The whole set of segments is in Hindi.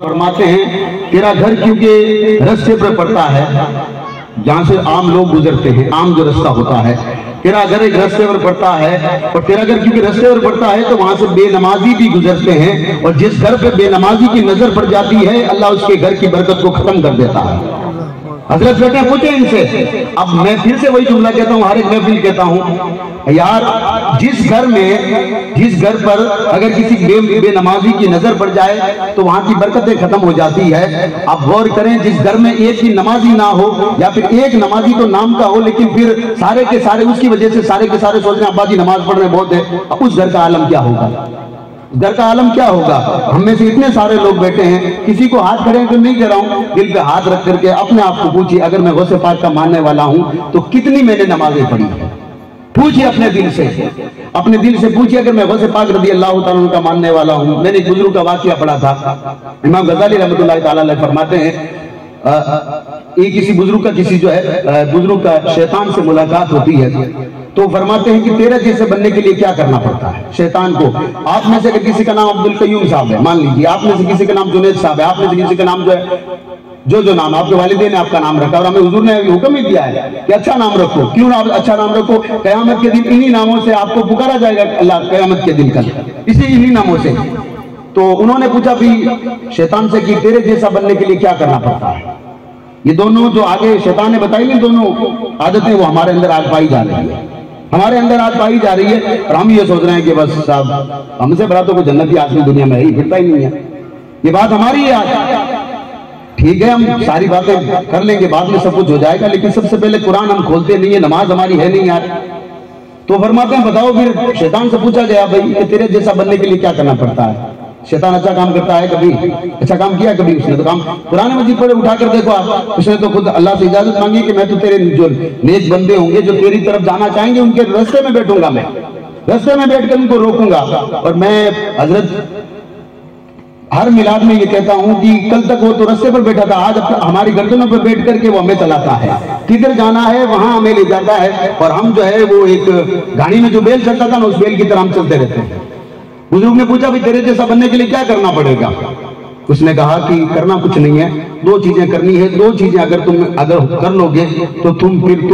फरमाते हैं तेरा घर क्योंकि रास्ते पर पड़ता है जहाँ से आम लोग गुजरते हैं, आम जो रास्ता होता है, तेरा घर एक रास्ते पर पड़ता है और तेरा घर क्योंकि रास्ते पर पड़ता है तो वहां से बेनमाजी भी गुजरते हैं और जिस घर पे बेनमाजी की नजर पड़ जाती है अल्लाह उसके घर की बरकत को खत्म कर देता है। हजरत बेटे पूछे इनसे, अब मैं फिर से वही जुमला कहता हूँ, हर एक महफिल कहता हूँ यार, जिस घर पर अगर किसी बेनमाजी की नजर पड़ जाए तो वहां की बरकतें खत्म हो जाती है। आप गौर करें, जिस घर में एक भी नमाजी ना हो या फिर एक नमाजी तो नाम का हो लेकिन फिर सारे के सारे उसकी वजह से सारे के सारे सोच रहे हैं अब्बा जी नमाज पढ़ रहे बहुत है, अब उस घर का आलम क्या होगा? घर का आलम क्या होगा? हम में से इतने सारे लोग बैठे हैं, किसी को हाथ खड़े तो नहीं कह रहा हूं, दिल पे हाथ रख करके अपने आप को पूछिए, अगर मैं गौसे पाक का मानने वाला हूं तो कितनी मैंने नमाजें पढ़ी है? पूछिए अपने दिल से पूछिए, अगर मैं गौसे पाक रज़ी अल्लाह तआला अन्हु का मानने वाला हूं। मैंने एक बुजुर्ग का वाकया पढ़ा था, इमाम गज़ाली रहमतुल्लाह तआला अलैह फरमाते हैं, एक किसी बुजुर्ग का शैतान से मुलाकात होती है तो फरमाते हैं कि तेरे जैसे बनने के लिए क्या करना पड़ता है शैतान को। आप में से अगर किसी का नाम अब्दुल कय्यूम साहब है, मान लीजिए, आप में से किसी का नाम जुनैद साहब है, आप में से किसी का नाम जो है जो नाम आपके वालिदैन ने आपका नाम रखा और हमें हुजूर ने हुक्म ही दिया है कि अच्छा नाम रखो। क्यों ना अच्छा नाम रखो? कयामत के दिन इन्हीं नामों से आपको पुकारा जाएगा अल्लाह कयामत के दिन कल, इसी इन्हीं नामों से। तो उन्होंने पूछा भी शैतान से कि तेरे जैसा बनने के लिए क्या करना पड़ता है? ये दोनों जो आगे शैतान ने बताई नहीं, दोनों आदतें वो हमारे अंदर आज पाई जा रही है, हमारे अंदर आज पाई जा रही है और हम ये सोच रहे हैं कि बस साहब हमसे बड़ा तो कोई जन्नती आदमी दुनिया में ही फिरता ही नहीं है। ये बात हमारी है आज, ठीक है, हम सारी बातें कर लेंगे, बाद में सब कुछ हो जाएगा, लेकिन सबसे पहले कुरान हम खोलते नहीं है, नमाज हमारी है नहीं यार। तो फरमाते हैं बताओ, फिर शैतान से पूछा गया भाई कि तेरे जैसा बनने के लिए क्या करना पड़ता है? शैतान अच्छा काम करता है कभी? अच्छा काम किया कभी उसने? तो काम कुरान मजीद पर उठा कर देखो आप, उसने तो खुद अल्लाह से इजाजत मांगी कि मैं तो तेरे जो नेक बंदे होंगे जो तेरी तरफ जाना चाहेंगे उनके रास्ते में बैठूंगा, मैं रास्ते में बैठकर उनको रोकूंगा। और मैं हजरत हर मिलाद में ये कहता हूं कि कल तक वो तो रास्ते पर बैठा था, आज हमारी गर्दनों पर बैठ करके वो हमें चलाता है, किधर जाना है वहां हमें ले जाता है और हम जो है वो एक गाड़ी में जो बैल चलता था ना उस बैल की तरह हम चलते रहते हैं। बुजुर्ग ने पूछा भी तेरे जैसा बनने के लिए क्या करना पड़ेगा? उसने कहा कि करना कुछ नहीं है, दो चीजें करनी है, दो चीजें अगर कर लोगे तो तुम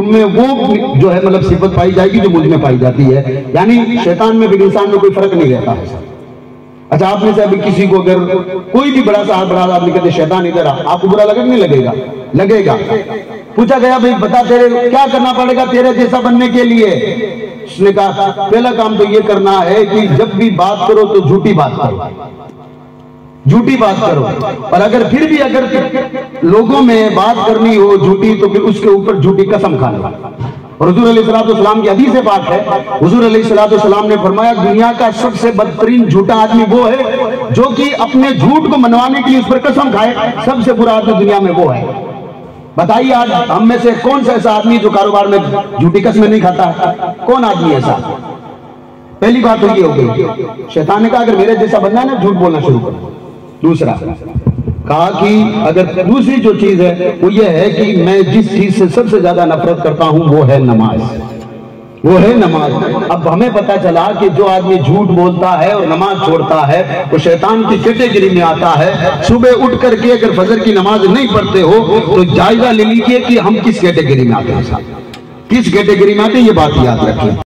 में वो जो है मतलब सिफत पाई जाएगी जो मुझ में पाई जाती है, यानी शैतान में भी इंसान में कोई फर्क नहीं रहता है। अच्छा, आप में से अभी किसी को अगर कोई भी बड़ा आदमी कहते शैतान इधर आ, आपको बुरा लगे नहीं लगेगा? लगेगा। पूछा गया भाई बता तेरे क्या करना पड़ेगा तेरे जैसा बनने के लिए? उसने कहा पहला काम तो ये करना है कि जब भी बात करो तो झूठी बात करो, झूठी बात करो, और अगर फिर भी अगर लोगों में बात करनी हो झूठी तो फिर उसके ऊपर झूठी कसम खा लो। और हुजूर अलैहिस्सलाम की हदीस पाक है, हुजूर अलैहिस्सलाम ने फरमाया दुनिया का सबसे बदतरीन झूठा आदमी वो है जो कि अपने झूठ को मनवाने के लिए उस पर कसम खाए, सबसे बुरा आदमी दुनिया में वो है। बताइए आज हम में से कौन सा ऐसा आदमी जो कारोबार में झूठी कसमें नहीं खाता है? कौन आदमी ऐसा? पहली बात तो ये हो गई, शैतान ने कहा अगर मेरे जैसा बनना है ना झूठ बोलना शुरू करो। दूसरा कहा कि अगर दूसरी जो चीज है वो ये है कि मैं जिस चीज से सबसे ज्यादा नफरत करता हूं वो है नमाज, वो है नमाज। अब हमें पता चला कि जो आदमी झूठ बोलता है और नमाज छोड़ता है वो शैतान की कैटेगरी में आता है। सुबह उठ करके अगर फजर की नमाज नहीं पढ़ते हो तो जायजा ले लीजिए कि हम किस कैटेगरी में आते हैं, किस कैटेगरी में आते हैं, ये बात याद रखिए।